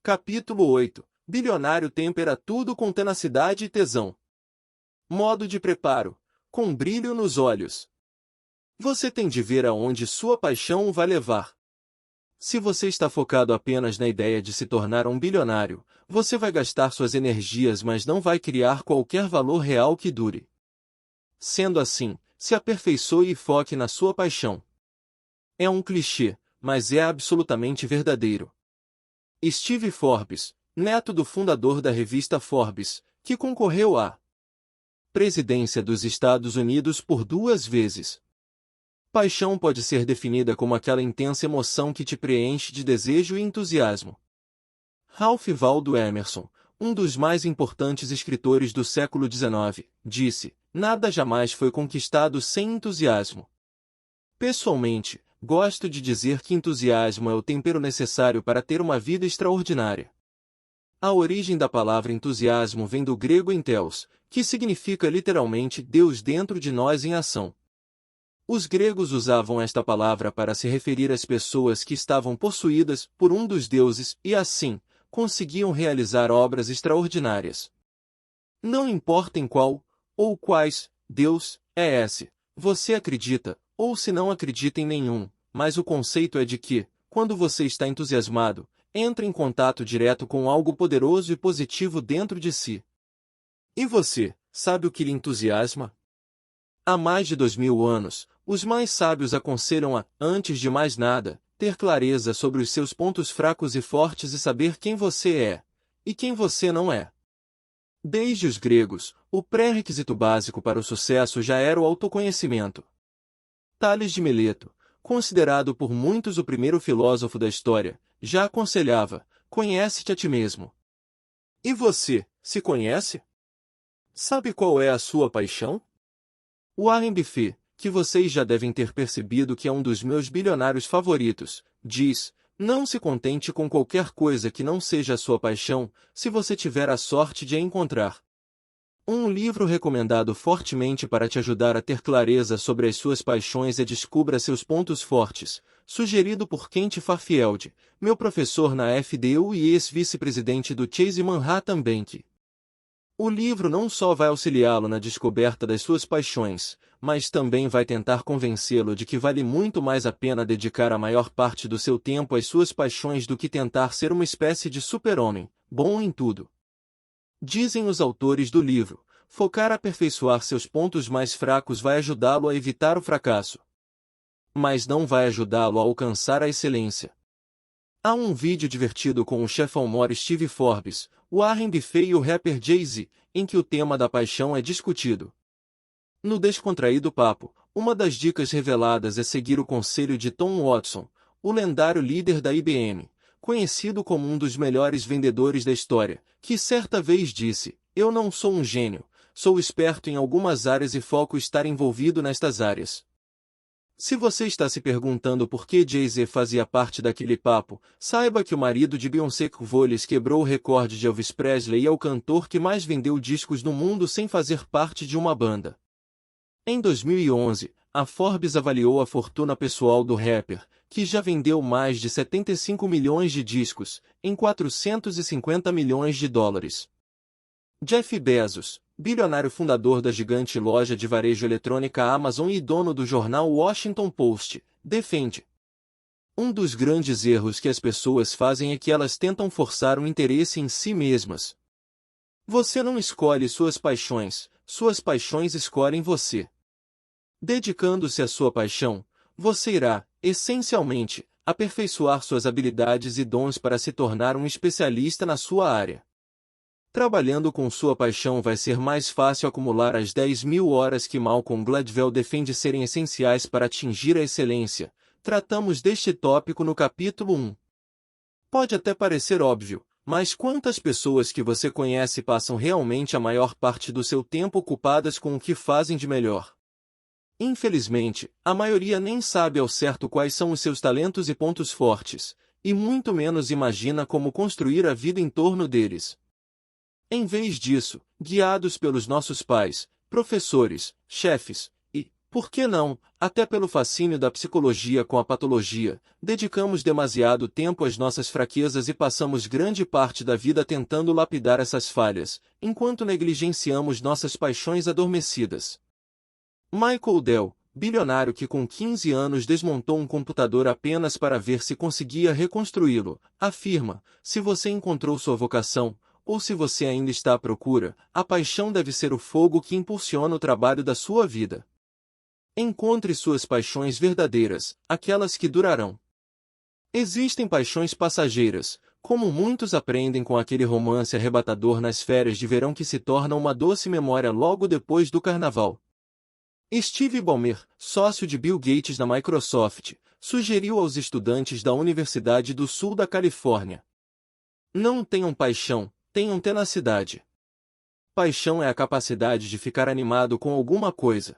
Capítulo 8. Bilionário tempera tudo com tenacidade e tesão. Modo de preparo. Com brilho nos olhos. Você tem de ver aonde sua paixão o vai levar. Se você está focado apenas na ideia de se tornar um bilionário, você vai gastar suas energias, mas não vai criar qualquer valor real que dure. Sendo assim, se aperfeiçoe e foque na sua paixão. É um clichê, mas é absolutamente verdadeiro. Steve Forbes, neto do fundador da revista Forbes, que concorreu à presidência dos Estados Unidos por 2 vezes. Paixão pode ser definida como aquela intensa emoção que te preenche de desejo e entusiasmo. Ralph Waldo Emerson, um dos mais importantes escritores do século XIX, disse: "Nada jamais foi conquistado sem entusiasmo." Pessoalmente, gosto de dizer que entusiasmo é o tempero necessário para ter uma vida extraordinária. A origem da palavra entusiasmo vem do grego entheos, que significa literalmente Deus dentro de nós em ação. Os gregos usavam esta palavra para se referir às pessoas que estavam possuídas por um dos deuses e, assim, conseguiam realizar obras extraordinárias. Não importa em qual, ou quais, Deus é esse, você acredita, ou se não acredita em nenhum, mas o conceito é de que, quando você está entusiasmado, entra em contato direto com algo poderoso e positivo dentro de si. E você, sabe o que lhe entusiasma? Há mais de 2000 anos, os mais sábios aconselham a, antes de mais nada, ter clareza sobre os seus pontos fracos e fortes e saber quem você é, e quem você não é. Desde os gregos, o pré-requisito básico para o sucesso já era o autoconhecimento. Tales de Mileto, considerado por muitos o primeiro filósofo da história, já aconselhava: conhece-te a ti mesmo. E você, se conhece? Sabe qual é a sua paixão? Warren Buffett, que vocês já devem ter percebido que é um dos meus bilionários favoritos, diz: não se contente com qualquer coisa que não seja a sua paixão, se você tiver a sorte de a encontrar. Um livro recomendado fortemente para te ajudar a ter clareza sobre as suas paixões é Descubra Seus Pontos Fortes, sugerido por Kent Farfield, meu professor na FDU e ex-vice-presidente do Chase Manhattan Bank. O livro não só vai auxiliá-lo na descoberta das suas paixões, mas também vai tentar convencê-lo de que vale muito mais a pena dedicar a maior parte do seu tempo às suas paixões do que tentar ser uma espécie de super-homem, bom em tudo. Dizem os autores do livro: focar a aperfeiçoar seus pontos mais fracos vai ajudá-lo a evitar o fracasso, mas não vai ajudá-lo a alcançar a excelência. Há um vídeo divertido com o chefão mor Steve Forbes, Warren Buffett e o rapper Jay-Z, em que o tema da paixão é discutido. No descontraído papo, uma das dicas reveladas é seguir o conselho de Tom Watson, o lendário líder da IBM, conhecido como um dos melhores vendedores da história, que certa vez disse: "Eu não sou um gênio, sou esperto em algumas áreas e foco estar envolvido nestas áreas." Se você está se perguntando por que Jay-Z fazia parte daquele papo, saiba que o marido de Beyoncé Knowles quebrou o recorde de Elvis Presley e é o cantor que mais vendeu discos no mundo sem fazer parte de uma banda. Em 2011, a Forbes avaliou a fortuna pessoal do rapper, que já vendeu mais de 75 milhões de discos, em 450 milhões de dólares. Jeff Bezos, bilionário fundador da gigante loja de varejo eletrônica Amazon e dono do jornal Washington Post, defende: um dos grandes erros que as pessoas fazem é que elas tentam forçar um interesse em si mesmas. Você não escolhe suas paixões escolhem você. Dedicando-se à sua paixão, você irá, essencialmente, aperfeiçoar suas habilidades e dons para se tornar um especialista na sua área. Trabalhando com sua paixão vai ser mais fácil acumular as 10.000 horas que Malcolm Gladwell defende serem essenciais para atingir a excelência. Tratamos deste tópico no capítulo 1. Pode até parecer óbvio, mas quantas pessoas que você conhece passam realmente a maior parte do seu tempo ocupadas com o que fazem de melhor? Infelizmente, a maioria nem sabe ao certo quais são os seus talentos e pontos fortes, e muito menos imagina como construir a vida em torno deles. Em vez disso, guiados pelos nossos pais, professores, chefes e, Por que não, até pelo fascínio da psicologia com a patologia, dedicamos demasiado tempo às nossas fraquezas e passamos grande parte da vida tentando lapidar essas falhas, enquanto negligenciamos nossas paixões adormecidas. Michael Dell, bilionário que com 15 anos desmontou um computador apenas para ver se conseguia reconstruí-lo, afirma: se você encontrou sua vocação, ou se você ainda está à procura, a paixão deve ser o fogo que impulsiona o trabalho da sua vida. Encontre suas paixões verdadeiras, aquelas que durarão. Existem paixões passageiras, como muitos aprendem com aquele romance arrebatador nas férias de verão que se torna uma doce memória logo depois do carnaval. Steve Ballmer, sócio de Bill Gates na Microsoft, sugeriu aos estudantes da Universidade do Sul da Califórnia: não tenham paixão, tenham tenacidade. Paixão é a capacidade de ficar animado com alguma coisa.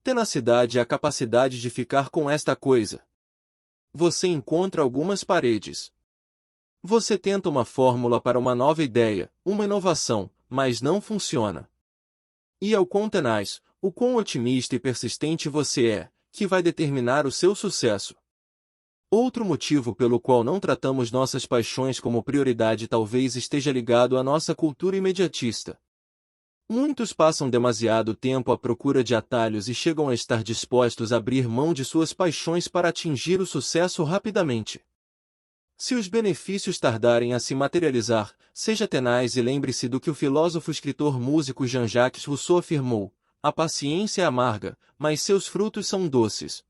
Tenacidade é a capacidade de ficar com esta coisa. Você encontra algumas paredes. Você tenta uma fórmula para uma nova ideia, uma inovação, mas não funciona. E é o quão tenaz, o quão otimista e persistente você é, que vai determinar o seu sucesso. Outro motivo pelo qual não tratamos nossas paixões como prioridade talvez esteja ligado à nossa cultura imediatista. Muitos passam demasiado tempo à procura de atalhos e chegam a estar dispostos a abrir mão de suas paixões para atingir o sucesso rapidamente. Se os benefícios tardarem a se materializar, seja tenaz e lembre-se do que o filósofo escritor músico Jean-Jacques Rousseau afirmou: a paciência é amarga, mas seus frutos são doces.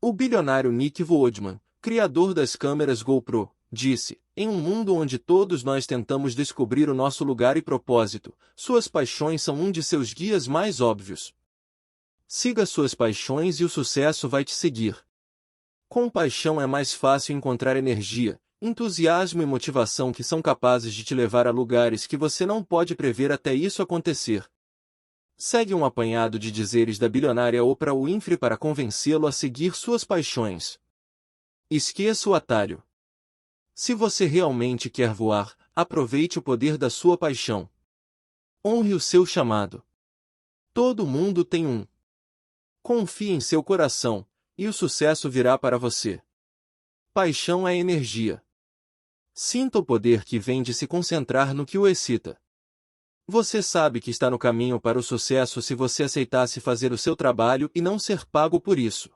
O bilionário Nick Woodman, criador das câmeras GoPro, disse: em um mundo onde todos nós tentamos descobrir o nosso lugar e propósito, suas paixões são um de seus guias mais óbvios. Siga suas paixões e o sucesso vai te seguir. Com paixão é mais fácil encontrar energia, entusiasmo e motivação que são capazes de te levar a lugares que você não pode prever até isso acontecer. Segue um apanhado de dizeres da bilionária Oprah Winfrey para convencê-lo a seguir suas paixões. Esqueça o atalho. Se você realmente quer voar, aproveite o poder da sua paixão. Honre o seu chamado. Todo mundo tem um. Confie em seu coração, e o sucesso virá para você. Paixão é energia. Sinta o poder que vem de se concentrar no que o excita. Você sabe que está no caminho para o sucesso se você aceitasse fazer o seu trabalho e não ser pago por isso.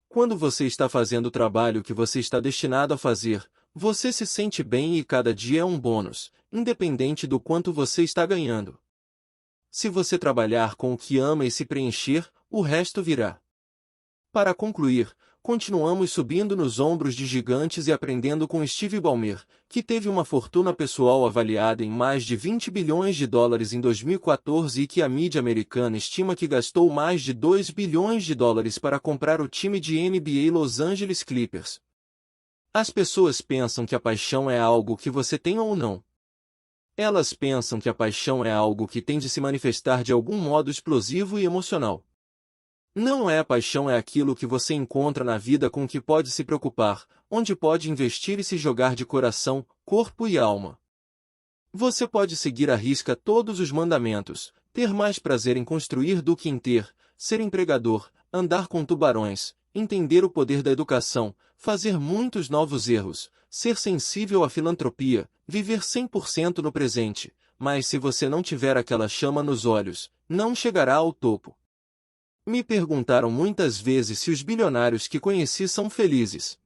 Quando você está fazendo o trabalho que você está destinado a fazer, você se sente bem e cada dia é um bônus, independente do quanto você está ganhando. Se você trabalhar com o que ama e se preencher, o resto virá. Para concluir, continuamos subindo nos ombros de gigantes e aprendendo com Steve Ballmer, que teve uma fortuna pessoal avaliada em mais de 20 bilhões de dólares em 2014 e que a mídia americana estima que gastou mais de 2 bilhões de dólares para comprar o time de NBA Los Angeles Clippers. As pessoas pensam que a paixão é algo que você tem ou não. Elas pensam que a paixão é algo que tem de se manifestar de algum modo explosivo e emocional. Não é a paixão, é aquilo que você encontra na vida com que pode se preocupar, onde pode investir e se jogar de coração, corpo e alma. Você pode seguir à risca todos os mandamentos, ter mais prazer em construir do que em ter, ser empregador, andar com tubarões, entender o poder da educação, fazer muitos novos erros, ser sensível à filantropia, viver 100% no presente, mas se você não tiver aquela chama nos olhos, não chegará ao topo. Me perguntaram muitas vezes se os bilionários que conheci são felizes.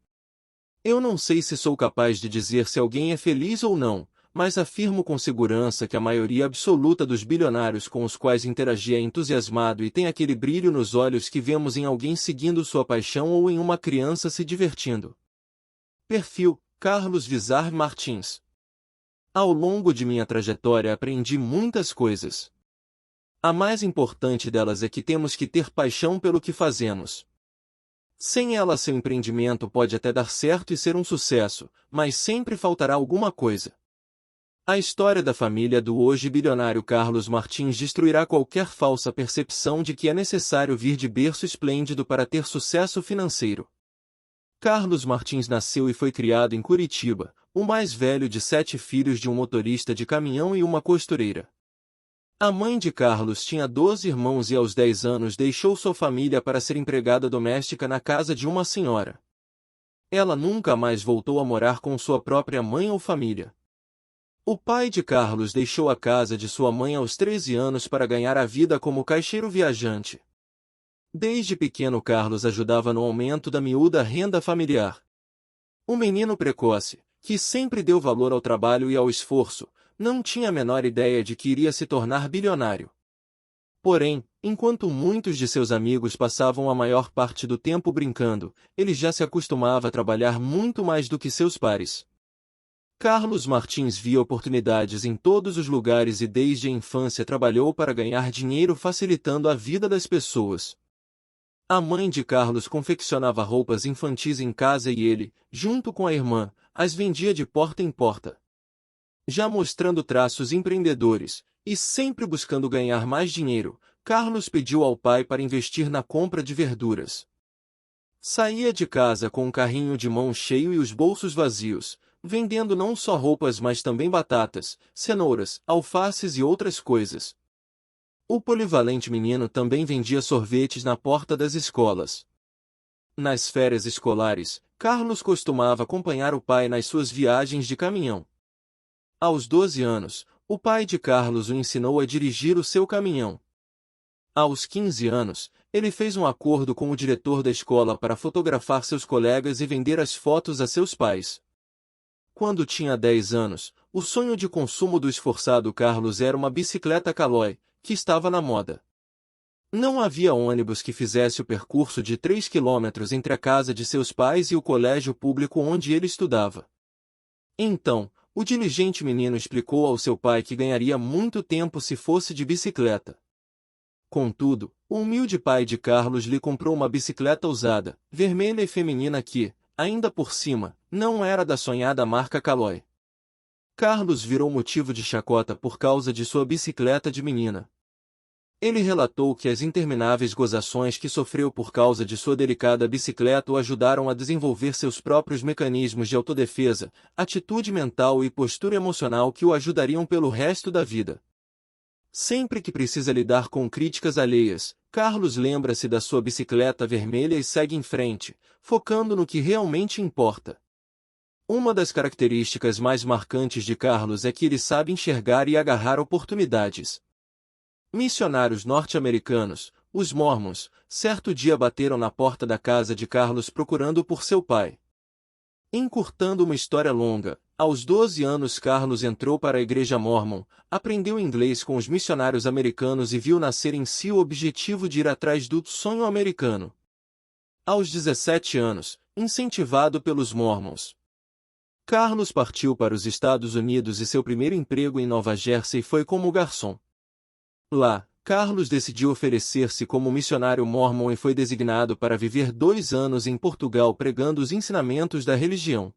Eu não sei se sou capaz de dizer se alguém é feliz ou não, mas afirmo com segurança que a maioria absoluta dos bilionários com os quais interagi é entusiasmado e tem aquele brilho nos olhos que vemos em alguém seguindo sua paixão ou em uma criança se divertindo. Perfil: Carlos Vizar Martins. Ao longo de minha trajetória aprendi muitas coisas. A mais importante delas é que temos que ter paixão pelo que fazemos. Sem ela, seu empreendimento pode até dar certo e ser um sucesso, mas sempre faltará alguma coisa. A história da família do hoje bilionário Carlos Martins destruirá qualquer falsa percepção de que é necessário vir de berço esplêndido para ter sucesso financeiro. Carlos Martins nasceu e foi criado em Curitiba, o mais velho de 7 filhos de um motorista de caminhão e uma costureira. A mãe de Carlos tinha 12 irmãos e aos 10 anos deixou sua família para ser empregada doméstica na casa de uma senhora. Ela nunca mais voltou a morar com sua própria mãe ou família. O pai de Carlos deixou a casa de sua mãe aos 13 anos para ganhar a vida como caixeiro viajante. Desde pequeno Carlos ajudava no aumento da miúda renda familiar. O menino precoce, que sempre deu valor ao trabalho e ao esforço, não tinha a menor ideia de que iria se tornar bilionário. Porém, enquanto muitos de seus amigos passavam a maior parte do tempo brincando, ele já se acostumava a trabalhar muito mais do que seus pares. Carlos Martins via oportunidades em todos os lugares e desde a infância trabalhou para ganhar dinheiro facilitando a vida das pessoas. A mãe de Carlos confeccionava roupas infantis em casa e ele, junto com a irmã, as vendia de porta em porta. Já mostrando traços empreendedores, e sempre buscando ganhar mais dinheiro, Carlos pediu ao pai para investir na compra de verduras. Saía de casa com um carrinho de mão cheio e os bolsos vazios, vendendo não só roupas mas também batatas, cenouras, alfaces e outras coisas. O polivalente menino também vendia sorvetes na porta das escolas. Nas férias escolares, Carlos costumava acompanhar o pai nas suas viagens de caminhão. Aos 12 anos, o pai de Carlos o ensinou a dirigir o seu caminhão. Aos 15 anos, ele fez um acordo com o diretor da escola para fotografar seus colegas e vender as fotos a seus pais. Quando tinha 10 anos, o sonho de consumo do esforçado Carlos era uma bicicleta Caloi, que estava na moda. Não havia ônibus que fizesse o percurso de 3 quilômetros entre a casa de seus pais e o colégio público onde ele estudava. Então, o diligente menino explicou ao seu pai que ganharia muito tempo se fosse de bicicleta. Contudo, o humilde pai de Carlos lhe comprou uma bicicleta usada, vermelha e feminina que, ainda por cima, não era da sonhada marca Caloi. Carlos virou motivo de chacota por causa de sua bicicleta de menina. Ele relatou que as intermináveis gozações que sofreu por causa de sua delicada bicicleta o ajudaram a desenvolver seus próprios mecanismos de autodefesa, atitude mental e postura emocional que o ajudariam pelo resto da vida. Sempre que precisa lidar com críticas alheias, Carlos lembra-se da sua bicicleta vermelha e segue em frente, focando no que realmente importa. Uma das características mais marcantes de Carlos é que ele sabe enxergar e agarrar oportunidades. Missionários norte-americanos, os Mormons, certo dia bateram na porta da casa de Carlos procurando por seu pai. Encurtando uma história longa, aos 12 anos Carlos entrou para a igreja Mormon, aprendeu inglês com os missionários americanos e viu nascer em si o objetivo de ir atrás do sonho americano. Aos 17 anos, incentivado pelos Mormons, Carlos partiu para os Estados Unidos e seu primeiro emprego em Nova Jersey foi como garçom. Lá, Carlos decidiu oferecer-se como missionário mormon e foi designado para viver 2 anos em Portugal pregando os ensinamentos da religião.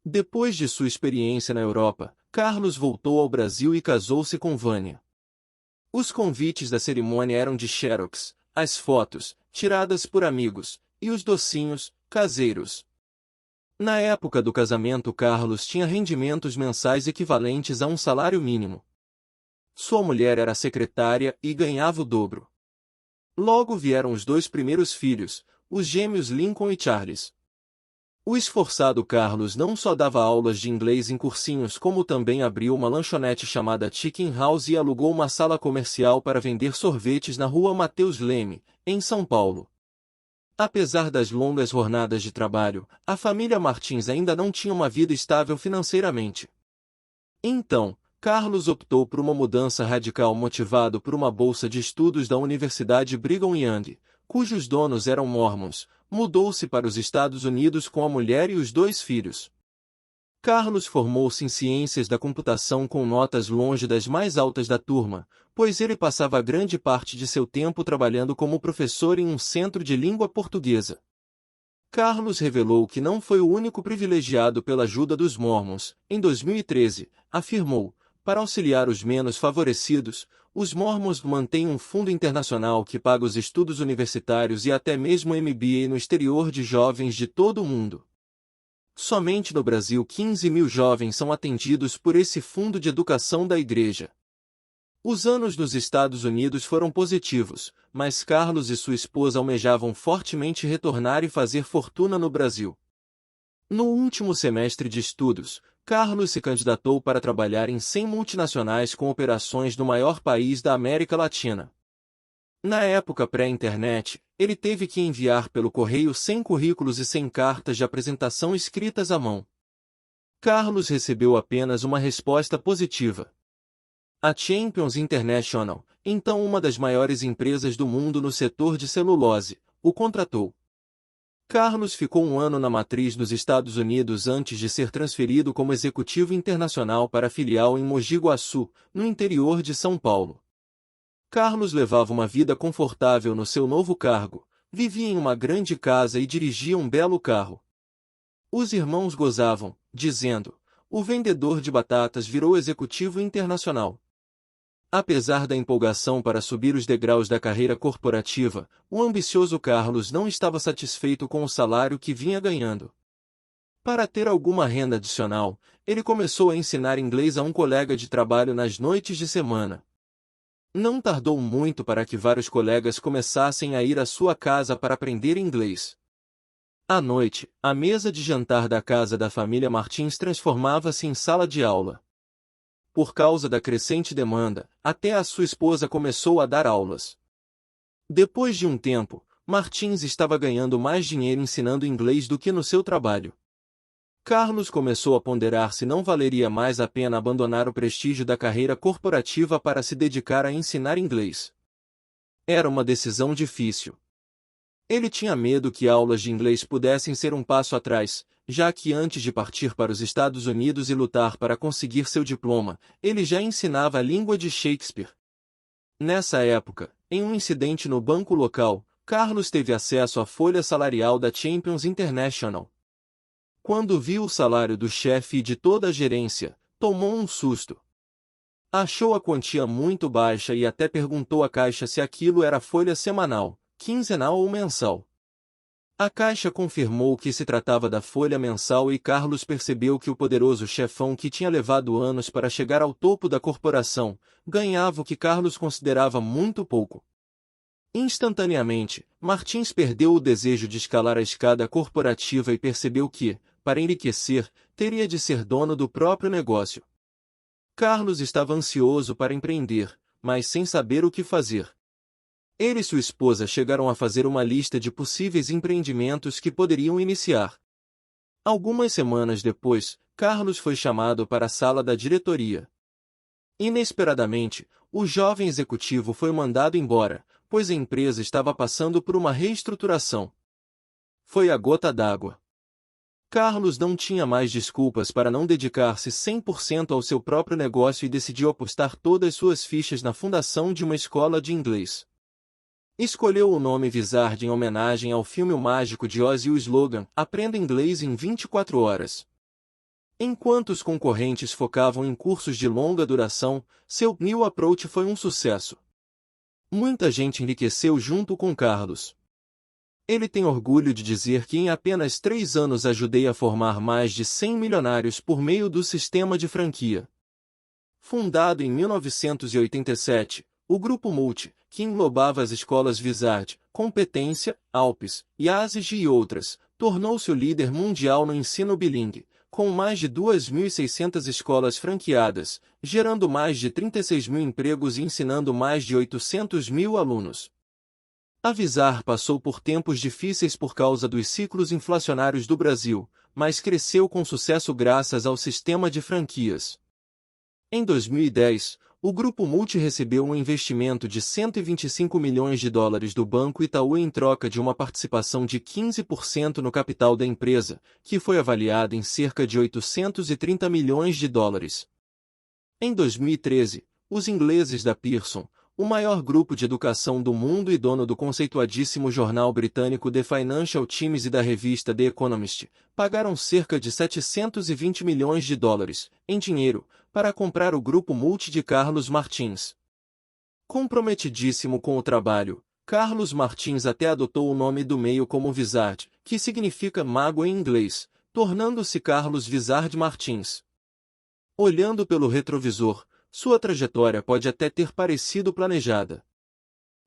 Depois de sua experiência na Europa, Carlos voltou ao Brasil e casou-se com Vânia. Os convites da cerimônia eram de xerox, as fotos, tiradas por amigos, e os docinhos, caseiros. Na época do casamento Carlos tinha rendimentos mensais equivalentes a um salário mínimo. Sua mulher era secretária e ganhava o dobro. Logo vieram os 2 primeiros filhos, os gêmeos Lincoln e Charles. O esforçado Carlos não só dava aulas de inglês em cursinhos como também abriu uma lanchonete chamada Chicken House e alugou uma sala comercial para vender sorvetes na rua Mateus Leme, em São Paulo. Apesar das longas jornadas de trabalho, a família Martins ainda não tinha uma vida estável financeiramente. Então, Carlos optou por uma mudança radical motivado por uma bolsa de estudos da Universidade Brigham Young, cujos donos eram mormons. Mudou-se para os Estados Unidos com a mulher e os 2 filhos. Carlos formou-se em ciências da computação com notas longe das mais altas da turma, pois ele passava grande parte de seu tempo trabalhando como professor em um centro de língua portuguesa. Carlos revelou que não foi o único privilegiado pela ajuda dos mormons. Em 2013, afirmou, para auxiliar os menos favorecidos, os mormons mantêm um fundo internacional que paga os estudos universitários e até mesmo MBA no exterior de jovens de todo o mundo. Somente no Brasil 15 mil jovens são atendidos por esse fundo de educação da igreja. Os anos nos Estados Unidos foram positivos, mas Carlos e sua esposa almejavam fortemente retornar e fazer fortuna no Brasil. No último semestre de estudos, Carlos se candidatou para trabalhar em 100 multinacionais com operações no maior país da América Latina. Na época pré-internet, ele teve que enviar pelo correio 100 currículos e 100 cartas de apresentação escritas à mão. Carlos recebeu apenas uma resposta positiva. A Champions International, então uma das maiores empresas do mundo no setor de celulose, o contratou. Carlos ficou um ano na matriz nos Estados Unidos antes de ser transferido como executivo internacional para a filial em Mogi Guaçu, no interior de São Paulo. Carlos levava uma vida confortável no seu novo cargo, vivia em uma grande casa e dirigia um belo carro. Os irmãos gozavam, dizendo: "O vendedor de batatas virou executivo internacional." Apesar da empolgação para subir os degraus da carreira corporativa, o ambicioso Carlos não estava satisfeito com o salário que vinha ganhando. Para ter alguma renda adicional, ele começou a ensinar inglês a um colega de trabalho nas noites de semana. Não tardou muito para que vários colegas começassem a ir à sua casa para aprender inglês. À noite, a mesa de jantar da casa da família Martins transformava-se em sala de aula. Por causa da crescente demanda, até a sua esposa começou a dar aulas. Depois de um tempo, Martins estava ganhando mais dinheiro ensinando inglês do que no seu trabalho. Carlos começou a ponderar se não valeria mais a pena abandonar o prestígio da carreira corporativa para se dedicar a ensinar inglês. Era uma decisão difícil. Ele tinha medo que aulas de inglês pudessem ser um passo atrás, já que antes de partir para os Estados Unidos e lutar para conseguir seu diploma, ele já ensinava a língua de Shakespeare. Nessa época, em um incidente no banco local, Carlos teve acesso à folha salarial da Champions International. Quando viu o salário do chefe e de toda a gerência, tomou um susto. Achou a quantia muito baixa e até perguntou à Caixa se aquilo era folha semanal, quinzenal ou mensal. A Caixa confirmou que se tratava da folha mensal e Carlos percebeu que o poderoso chefão que tinha levado anos para chegar ao topo da corporação, ganhava o que Carlos considerava muito pouco. Instantaneamente, Martins perdeu o desejo de escalar a escada corporativa e percebeu que, para enriquecer, teria de ser dono do próprio negócio. Carlos estava ansioso para empreender, mas sem saber o que fazer. Ele e sua esposa chegaram a fazer uma lista de possíveis empreendimentos que poderiam iniciar. Algumas semanas depois, Carlos foi chamado para a sala da diretoria. Inesperadamente, o jovem executivo foi mandado embora, pois a empresa estava passando por uma reestruturação. Foi a gota d'água. Carlos não tinha mais desculpas para não dedicar-se 100% ao seu próprio negócio e decidiu apostar todas suas fichas na fundação de uma escola de inglês. Escolheu o nome Vizard em homenagem ao filme O Mágico de Oz e o slogan "Aprenda inglês em 24 horas". Enquanto os concorrentes focavam em cursos de longa duração, seu New Approach foi um sucesso. Muita gente enriqueceu junto com Carlos. Ele tem orgulho de dizer que em apenas 3 anos ajudei a formar mais de 100 milionários por meio do sistema de franquia. Fundado em 1987, o Grupo Multi, que englobava as escolas Vizard, Competência, Alpes, IASES e outras, tornou-se o líder mundial no ensino bilingue, com mais de 2.600 escolas franqueadas, gerando mais de 36 mil empregos e ensinando mais de 800 mil alunos. A Vizard passou por tempos difíceis por causa dos ciclos inflacionários do Brasil, mas cresceu com sucesso graças ao sistema de franquias. Em 2010, o Grupo Multi recebeu um investimento de $125 milhões do Banco Itaú em troca de uma participação de 15% no capital da empresa, que foi avaliada em cerca de $830 milhões. Em 2013, os ingleses da Pearson, o maior grupo de educação do mundo e dono do conceituadíssimo jornal britânico The Financial Times e da revista The Economist, pagaram cerca de $720 milhões em dinheiro, para comprar o Grupo Multi de Carlos Martins. Comprometidíssimo com o trabalho, Carlos Martins até adotou o nome do meio como Vizard, que significa mago em inglês, tornando-se Carlos Vizard Martins. Olhando pelo retrovisor, sua trajetória pode até ter parecido planejada.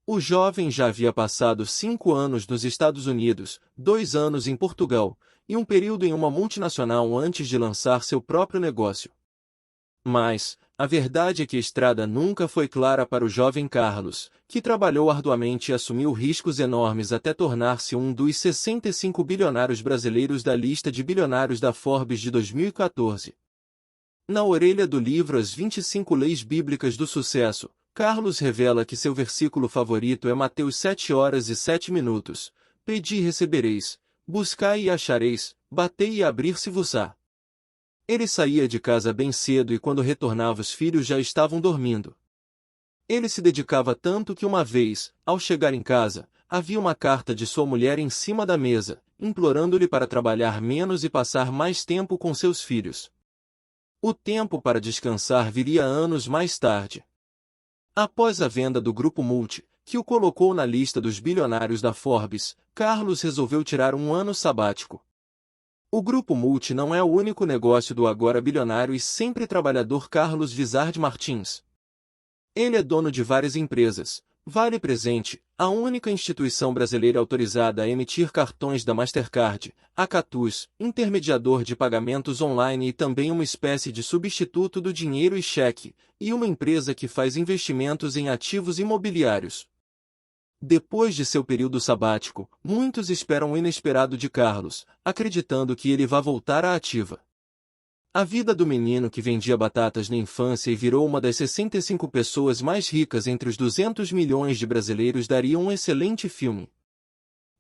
O jovem já havia passado 5 anos nos Estados Unidos, 2 anos em Portugal, e um período em uma multinacional antes de lançar seu próprio negócio. Mas, a verdade é que a estrada nunca foi clara para o jovem Carlos, que trabalhou arduamente e assumiu riscos enormes até tornar-se um dos 65 bilionários brasileiros da lista de bilionários da Forbes de 2014. Na orelha do livro As 25 Leis Bíblicas do Sucesso, Carlos revela que seu versículo favorito é Mateus 7h07. Pedi e recebereis, buscai e achareis, batei e abrir-se-vos-á. Ele saía de casa bem cedo e quando retornava os filhos já estavam dormindo. Ele se dedicava tanto que uma vez, ao chegar em casa, havia uma carta de sua mulher em cima da mesa, implorando-lhe para trabalhar menos e passar mais tempo com seus filhos. O tempo para descansar viria anos mais tarde. Após a venda do Grupo Multi, que o colocou na lista dos bilionários da Forbes, Carlos resolveu tirar um ano sabático. O Grupo Multi não é o único negócio do agora bilionário e sempre trabalhador Carlos Vizard Martins. Ele é dono de várias empresas. Vale Presente, a única instituição brasileira autorizada a emitir cartões da Mastercard, a Catus, intermediador de pagamentos online e também uma espécie de substituto do dinheiro e cheque, e uma empresa que faz investimentos em ativos imobiliários. Depois de seu período sabático, muitos esperam o inesperado de Carlos, acreditando que ele vá voltar à ativa. A vida do menino que vendia batatas na infância e virou uma das 65 pessoas mais ricas entre os 200 milhões de brasileiros daria um excelente filme.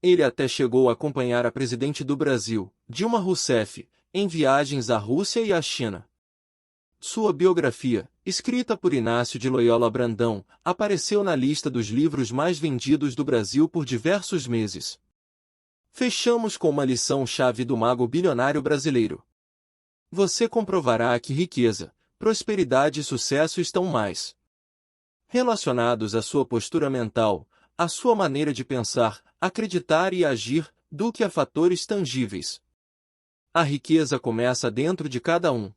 Ele até chegou a acompanhar a presidente do Brasil, Dilma Rousseff, em viagens à Rússia e à China. Sua biografia, escrita por Inácio de Loyola Brandão, apareceu na lista dos livros mais vendidos do Brasil por diversos meses. Fechamos com uma lição-chave do mago bilionário brasileiro. Você comprovará que riqueza, prosperidade e sucesso estão mais relacionados à sua postura mental, à sua maneira de pensar, acreditar e agir, do que a fatores tangíveis. A riqueza começa dentro de cada um.